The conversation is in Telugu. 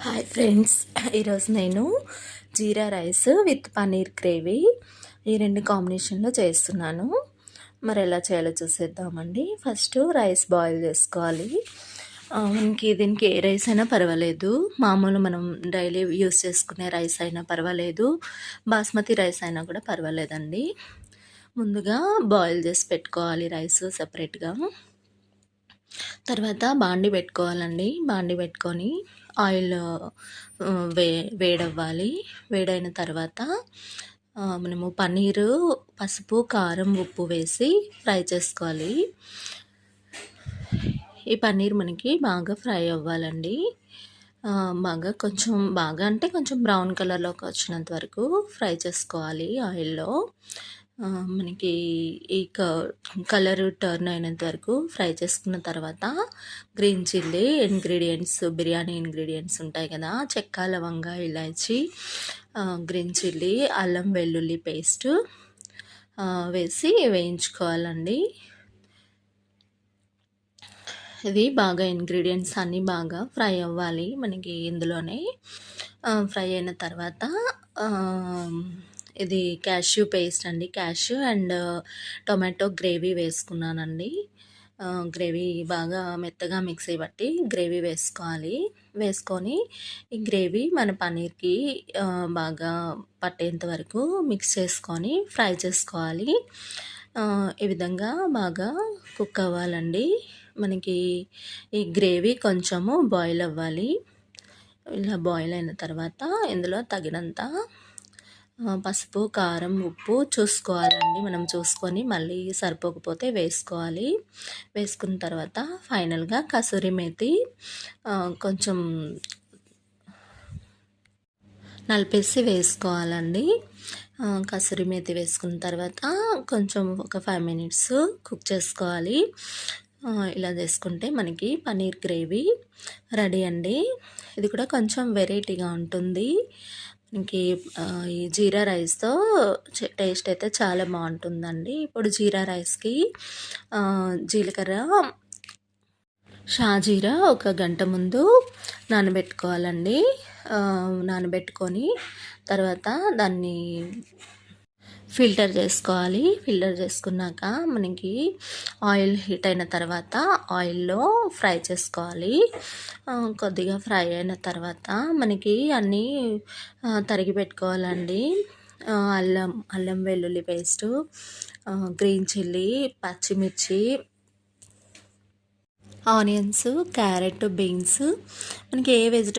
హాయ్ ఫ్రెండ్స్, ఈరోజు నేను జీరా రైస్ విత్ పన్నీర్ గ్రేవీ ఈ రెండు కాంబినేషన్లో చేస్తున్నాను. మరి ఎలా చేయాలో చూసేద్దామండి. ఫస్ట్ రైస్ బాయిల్ చేసుకోవాలి. దీనికి ఏ రైస్ అయినా పర్వాలేదు, మామూలు మనం డైలీ యూస్ చేసుకునే రైస్ అయినా పర్వాలేదు, బాస్మతి రైస్ అయినా కూడా పర్వాలేదండి. ముందుగా బాయిల్ చేసి పెట్టుకోవాలి రైస్ సపరేట్గా. తర్వాత బాండి పెట్టుకోవాలండి. బాండి పెట్టుకొని ఆయిల్ వేడవ్వాలి. వేడైన తర్వాత మనము పన్నీరు, పసుపు, కారం, ఉప్పు వేసి ఫ్రై చేసుకోవాలి. ఈ పన్నీర్ మనకి బాగా ఫ్రై అవ్వాలండి. బాగా అంటే కొంచెం బ్రౌన్ కలర్లోకి వచ్చినంత వరకు ఫ్రై చేసుకోవాలి ఆయిల్లో. మనకి ఈ కలర్ టర్న్ అయినంత వరకు ఫ్రై చేసుకున్న తర్వాత green chilli ingredients, biryani ingredients ఉంటాయి కదా, చెక్క, లవంగా, ఇలాచి, గ్రీన్ చిల్లీ, అల్లం వెల్లుల్లి పేస్ట్ వేసి వేయించుకోవాలండి. ఇది బాగా ఇంగ్రీడియంట్స్ అన్నీ బాగా ఫ్రై అవ్వాలి మనకి ఇందులోనే. ఫ్రై అయిన తర్వాత ఇది క్యాష్యూ పేస్ట్ అండి, క్యాష్యూ అండ్ టొమాటో గ్రేవీ వేసుకున్నానండి. గ్రేవీ బాగా మెత్తగా మిక్సీ బట్టి గ్రేవీ వేసుకోవాలి. వేసుకొని ఈ గ్రేవీ మన పన్నీర్కి బాగా పట్టేంత వరకు మిక్స్ చేసుకొని ఫ్రై చేసుకోవాలి. ఈ విధంగా బాగా కుక్ అవ్వాలండి. మనకి ఈ గ్రేవీ కొంచెము బాయిల్ అవ్వాలి. ఇలా బాయిల్ అయిన తర్వాత ఇందులో తగినంత పసుపు, కారం, ఉప్పు చూసుకోవాలండి. మనం చూసుకొని మళ్ళీ సరిపోకపోతే వేసుకోవాలి. వేసుకున్న తర్వాత ఫైనల్గా కసూరి మేతి కొంచెం నలిపేసి వేసుకోవాలండి. కసూరి మేతి వేసుకున్న తర్వాత కొంచెం ఒక 5 మినిట్స్ కుక్ చేసుకోవాలి. ఇలా చేసుకుంటే మనకి పన్నీర్ గ్రేవీ రెడీ అండి. ఇది కూడా కొంచెం వెరైటీగా ఉంటుంది. మనకి ఈ జీరా రైస్తో టేస్ట్ అయితే చాలా బాగుంటుందండి. ఇప్పుడు జీరా రైస్కి జీలకర్ర, షాజీరా ఒక గంట ముందు నానబెట్టుకోవాలండి. నానబెట్టుకొని తర్వాత దాన్ని ఫిల్టర్ చేసుకోవాలి. ఫిల్టర్ చేసుకున్నాక మనకి ఆయిల్ హీట్ అయిన తర్వాత ఆయిల్లో ఫ్రై చేసుకోవాలి. కొద్దిగా ఫ్రై అయిన తర్వాత మనకి అన్నీ తరిగి పెట్టుకోవాలండి. అల్లం వెల్లుల్లి పేస్టు, గ్రీన్ చిల్లీ, పచ్చిమిర్చి, ఆనియన్స్, క్యారెట్, బీన్స్, మనకి ఏ వెజిటబుల్